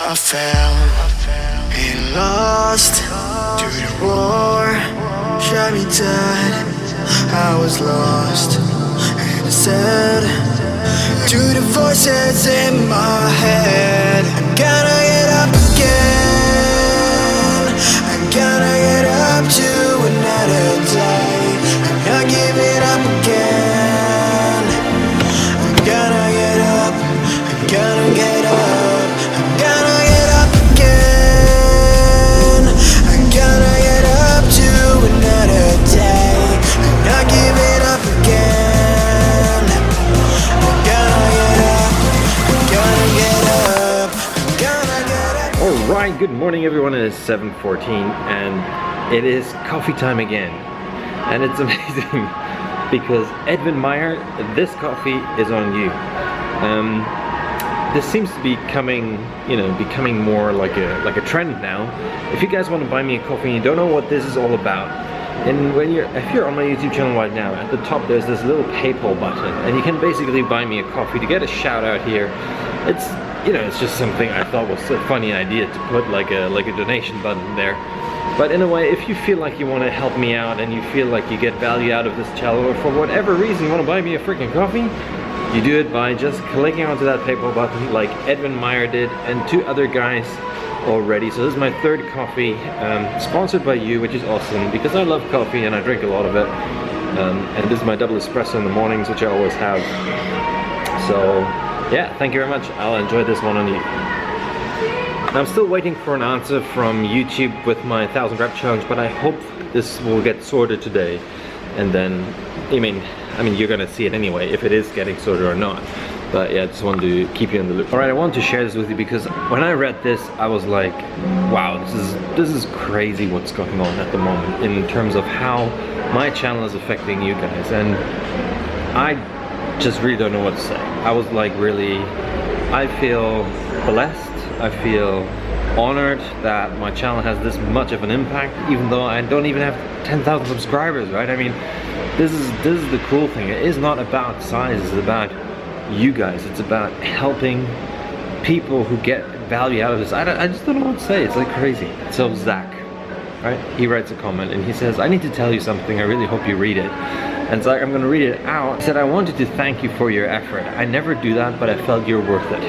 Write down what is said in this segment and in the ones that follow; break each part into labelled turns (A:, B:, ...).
A: I fell and lost to the war. Shot me dead. I was lost and I said to the voices in my head, I'm gonna get up again. I'm gonna get up to another day. I'm not giving up again. I'm gonna get up. I'm gonna get up. I'm gonna get up again. I'm gonna get up to another day. I'm not giving up again. I'm gonna get up. I'm gonna get up. I'm gonna get up.
B: Alright, good morning everyone. It is 7:14 and it is coffee time again. And it's amazing because Edwin Meyer, this coffee is on you. This seems to be becoming more like a trend now. If you guys want to buy me a coffee and you don't know what this is all about, and if you're on my YouTube channel right now, at the top there's this little PayPal button, and you can basically buy me a coffee to get a shout out here. It's just something I thought was a funny idea to put like a donation button there. But in a way, if you feel like you want to help me out and you feel like you get value out of this channel, or for whatever reason you want to buy me a freaking coffee, you do it by just clicking onto that PayPal button like Edwin Meyer did and two other guys already. So this is my third coffee, sponsored by you, which is awesome because I love coffee and I drink a lot of it. And this is my double espresso in the mornings, which I always have. So yeah, thank you very much. I'll enjoy this one on you. I'm still waiting for an answer from YouTube with my 1000 rep challenge, but I hope this will get sorted today. And then, I mean you're gonna see it anyway if it is getting sorted or not. But yeah, I just wanted to keep you in the loop. Alright, I wanted to share this with you because when I read this, I was like, wow, this is crazy what's going on at the moment in terms of how my channel is affecting you guys. And I just really don't know what to say. I was like, really, I feel blessed. I feel honored that my channel has this much of an impact, even though I don't even have 10,000 subscribers, right? I mean, this is the cool thing. It is not about size, it's about you guys. It's about helping people who get value out of this. I just don't know what to say. It's like crazy. So Zach, right? He writes a comment and he says, I need to tell you something. I really hope you read it. And Zach, I'm gonna read it out. He said, I wanted to thank you for your effort. I never do that, but I felt you're worth it.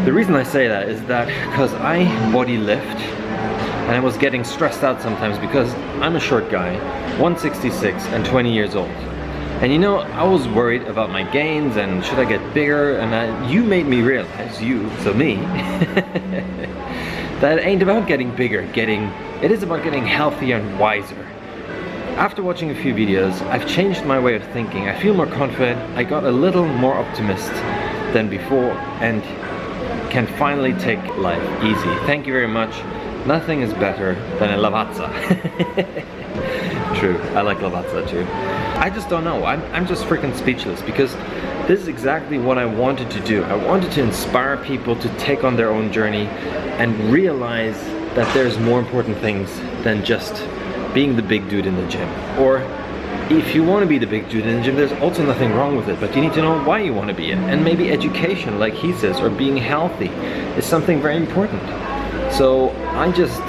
B: The reason I say that is that because I body lift and I was getting stressed out sometimes because I'm a short guy, 166 and 20 years old. And I was worried about my gains and should I get bigger, and you made me realize, me, that it ain't about getting bigger, it is about getting healthier and wiser. After watching a few videos, I've changed my way of thinking. I feel more confident, I got a little more optimist than before, and can finally take life easy. Thank you very much. Nothing is better than a lavazza. True, I like lavazza too. I just don't know, I'm just freaking speechless because this is exactly what I wanted to do. I wanted to inspire people to take on their own journey and realize that there's more important things than just being the big dude in the gym. Or if you want to be the big dude in the gym, there's also nothing wrong with it, but you need to know why you want to be it. And maybe education, like he says, or being healthy is something very important. So I just,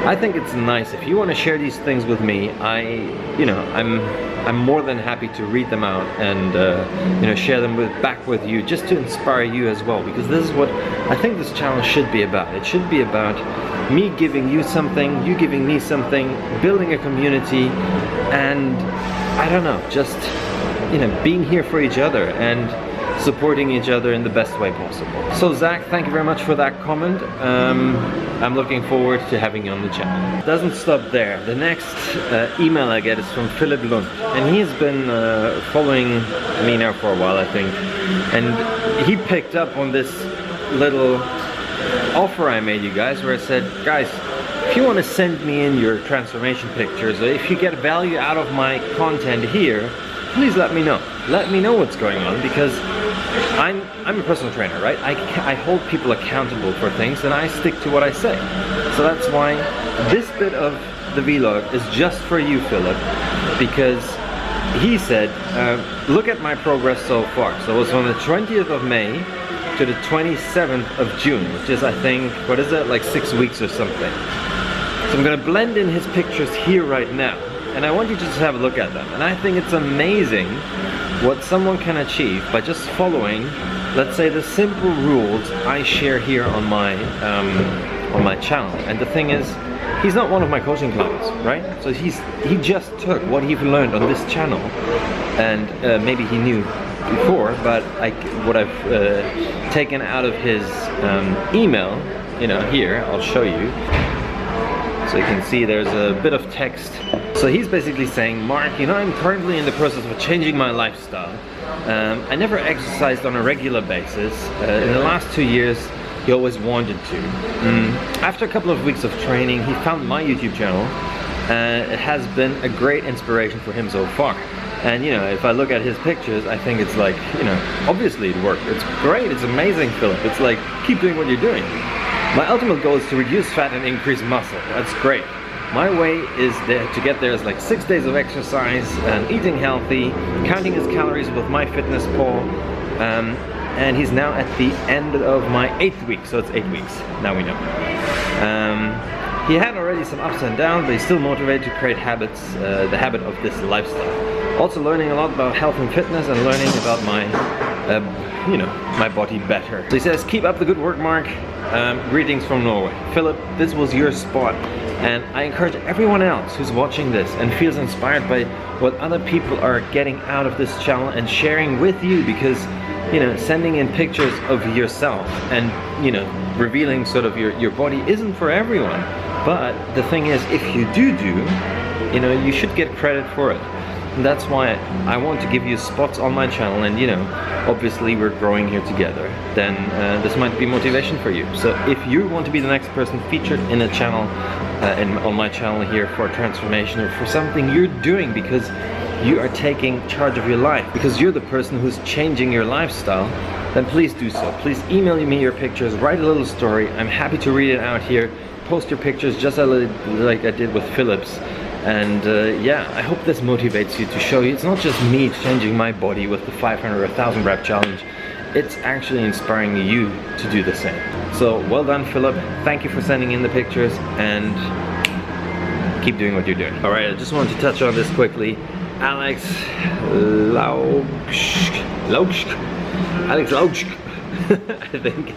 B: I think it's nice if you want to share these things with me. I'm more than happy to read them out and share them back with you, just to inspire you as well, because this is what I think this channel should be about. It should be about me giving you something, you giving me something, building a community, and I don't know, just being here for each other and supporting each other in the best way possible. So Zach, thank you very much for that comment. I'm looking forward to having you on the channel. It doesn't stop there. The next email I get is from Philip Lund, and he's been following me now for a while, I think, and he picked up on this little offer I made you guys, where I said, guys, if you want to send me in your transformation pictures, or if you get value out of my content here, please let me know. Let me know what's going on, because I'm a personal trainer, right? I hold people accountable for things, and I stick to what I say. So that's why this bit of the vlog is just for you, Philip, because he said, look at my progress so far. So it was on the 20th of May, to the 27th of June, which is, I think, what is it, like 6 weeks or something. So I'm gonna blend in his pictures here right now, and I want you to just have a look at them. And I think it's amazing what someone can achieve by just following, let's say, the simple rules I share here on my channel. And the thing is, he's not one of my coaching clients, right? So he just took what he learned on this channel, and maybe he knew before, but what I've taken out of his email, you know, here, I'll show you. So you can see there's a bit of text. So he's basically saying, Mark, you know, I'm currently in the process of changing my lifestyle. I never exercised on a regular basis. In the last 2 years, he always wanted to. After a couple of weeks of training, he found my YouTube channel. It has been a great inspiration for him so far. And you know, if I look at his pictures, I think it's like, you know, obviously it worked. It's great, it's amazing, Philip. It's like, keep doing what you're doing. My ultimate goal is to reduce fat and increase muscle. That's great. My way is to get there is like 6 days of exercise and eating healthy, counting his calories with MyFitnessPal. And he's now at the end of my 8th week, so it's 8 weeks, now we know. He had already some ups and downs, but he's still motivated to create habits, the habit of this lifestyle. Also learning a lot about health and fitness, and learning about my, you know, my body better. So he says, keep up the good work, Mark. Greetings from Norway. Philip, this was your spot. And I encourage everyone else who's watching this and feels inspired by what other people are getting out of this channel and sharing with you, because, you know, sending in pictures of yourself and, you know, revealing sort of your body isn't for everyone. But the thing is, if you do, you know, you should get credit for it. And that's why I want to give you spots on my channel, and you know, obviously we're growing here together. Then this might be motivation for you. So if you want to be the next person featured in a channel, on my channel here for transformation, or for something you're doing because you are taking charge of your life, because you're the person who's changing your lifestyle, then please do so. Please email me your pictures, write a little story. I'm happy to read it out here. Post your pictures just like I did with Philip's. And yeah, I hope this motivates you, to show you it's not just me changing my body with the 500 or 1000 rep challenge. It's actually inspiring you to do the same. So well done, Philip. Thank you for sending in the pictures, and keep doing what you're doing. All right, I just wanted to touch on this quickly. Alex Lauch, I think.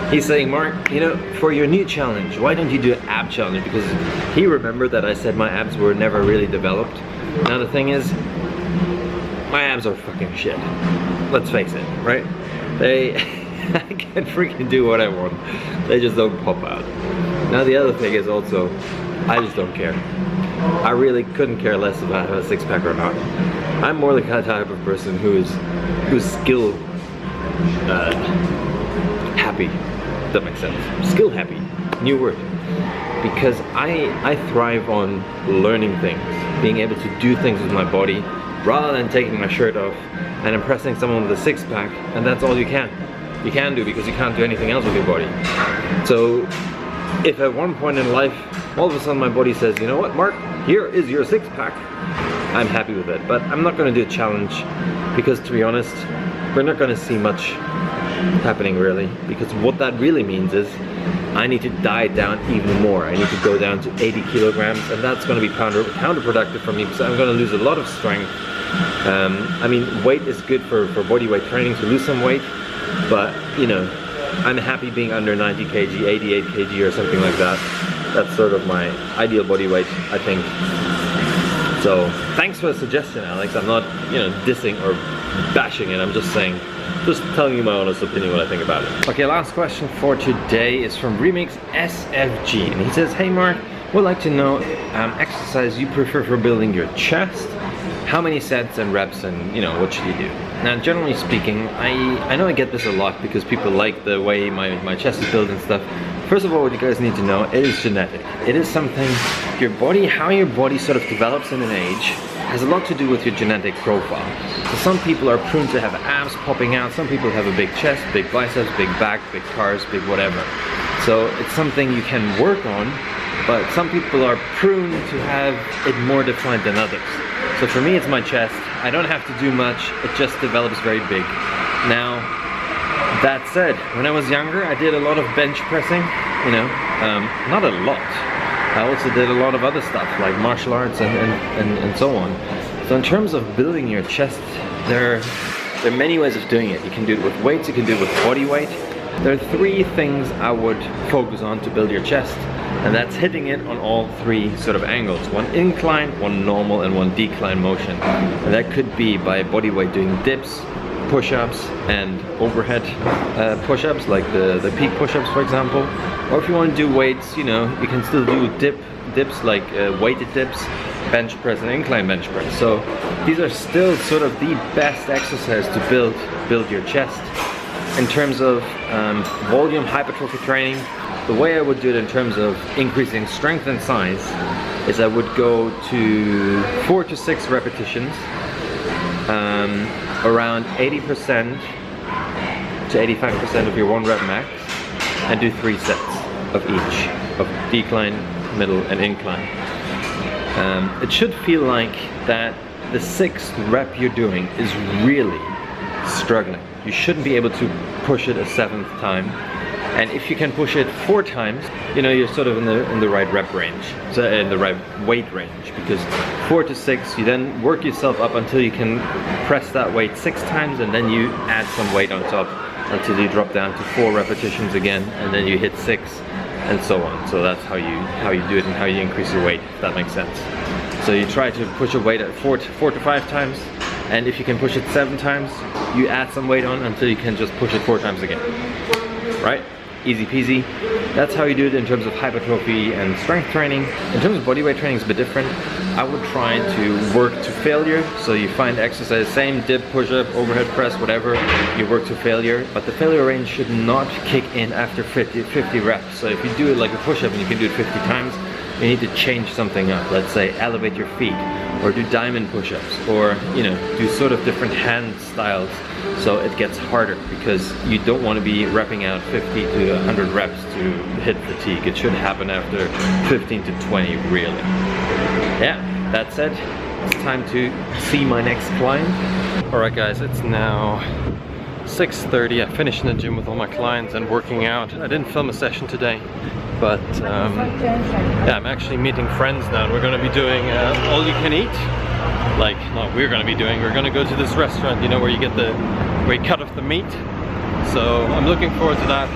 B: He's saying, Mark, you know, for your new challenge, why don't you do an ab challenge? Because he remembered that I said my abs were never really developed. Now the thing is, my abs are fucking shit. Let's face it, right? I can freaking do what I want. They just don't pop out. Now the other thing is also, I just don't care. I really couldn't care less if I have a six-pack or not. I'm more the type of person who's skill happy. That makes sense. Skill happy. New word. Because I thrive on learning things, being able to do things with my body, rather than taking my shirt off and impressing someone with a six-pack, and that's all you can do, because you can't do anything else with your body. So if at one point in life all of a sudden my body says, you know what, Mark, here is your six-pack, I'm happy with it. But I'm not going to do a challenge, because to be honest, we're not going to see much happening really, because what that really means is I need to diet down even more. I need to go down to 80 kilograms, and that's going to be counterproductive for me, because I'm going to lose a lot of strength. I mean, weight is good for body weight training, to lose some weight, but you know, I'm happy being under 90 kg, 88 kg or something like that. That's sort of my ideal body weight, I think. So thanks for the suggestion, Alex. I'm not, you know, dissing or bashing it. I'm just saying, just telling you my honest opinion, what I think about it. Okay, last question for today is from Remix SFG, and he says, hey Mark, would like to know exercise you prefer for building your chest, how many sets and reps, and you know, what should you do? Now generally speaking, I know I get this a lot because people like the way my chest is built and stuff. First of all, what you guys need to know, it is genetic. It is something, your body, how your body sort of develops in an age has a lot to do with your genetic profile. So some people are prone to have abs popping out, some people have a big chest, big biceps, big back, big cars, big whatever. So it's something you can work on, but some people are prone to have it more defined than others. So for me, it's my chest. I don't have to do much, it just develops very big. Now, That said, when I was younger, I did a lot of bench pressing, you know, not a lot. I also did a lot of other stuff like martial arts and so on. So in terms of building your chest, there are many ways of doing it. You can do it with weights, you can do it with body weight. There are three things I would focus on to build your chest, and that's hitting it on all three sort of angles. One incline, one normal, and one decline motion. And that could be by body weight doing dips, push-ups, and overhead push-ups, like the peak push-ups, for example. Or if you want to do weights, you know, you can still do dips like weighted dips, bench press, and incline bench press. So these are still sort of the best exercise to build your chest. In terms of volume hypertrophy training, the way I would do it in terms of increasing strength and size is I would go to 4 to 6 repetitions, around 80% to 85% of your 1 rep max, and do 3 sets of each, of decline, middle, and incline. It should feel like that the 6th rep you're doing is really struggling. You shouldn't be able to push it a 7th time. And if you can push it 4 times, you know, you're sort of in the right rep range, so in the right weight range, because 4 to 6, you then work yourself up until you can press that weight 6 times, and then you add some weight on top until you drop down to 4 repetitions again, and then you hit 6, and so on. So that's how you do it and how you increase your weight, if that makes sense. So you try to push a weight at 4 to 5 times, and if you can push it 7 times, you add some weight on until you can just push it 4 times again. Right? Easy peasy. That's how you do it in terms of hypertrophy and strength training. In terms of bodyweight training, it's a bit different. I would try to work to failure. So you find exercise, same dip, push-up, overhead press, whatever, you work to failure. But the failure range should not kick in after 50 reps. So if you do it like a push-up and you can do it 50 times, you need to change something up. Let's say elevate your feet, or do diamond push-ups, or, you know, do sort of different hand styles, so it gets harder, because you don't want to be repping out 50 to 100 reps to hit fatigue. It should happen after 15 to 20, really. Yeah, that said, it's time to see my next client. Alright guys, it's now 6:30. I finished in the gym with all my clients and working out. I didn't film a session today, but yeah, I'm actually meeting friends now. We're going to be doing all you can eat. Like, not we're going to be doing, we're going to go to this restaurant, you know, where you cut off the meat. So I'm looking forward to that.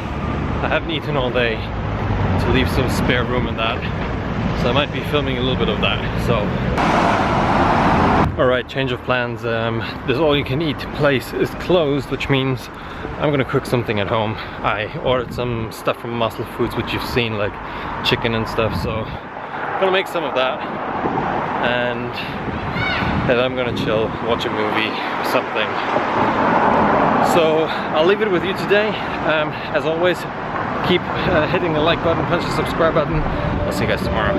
B: I haven't eaten all day, to leave some spare room in that. So I might be filming a little bit of that. So alright, change of plans. This all you can eat place is closed, which means I'm gonna cook something at home. I ordered some stuff from Muscle Foods, which you've seen, like chicken and stuff, so I'm gonna make some of that, and then I'm gonna chill, watch a movie or something. So I'll leave it with you today. As always, keep hitting the like button, punch the subscribe button. I'll see you guys tomorrow.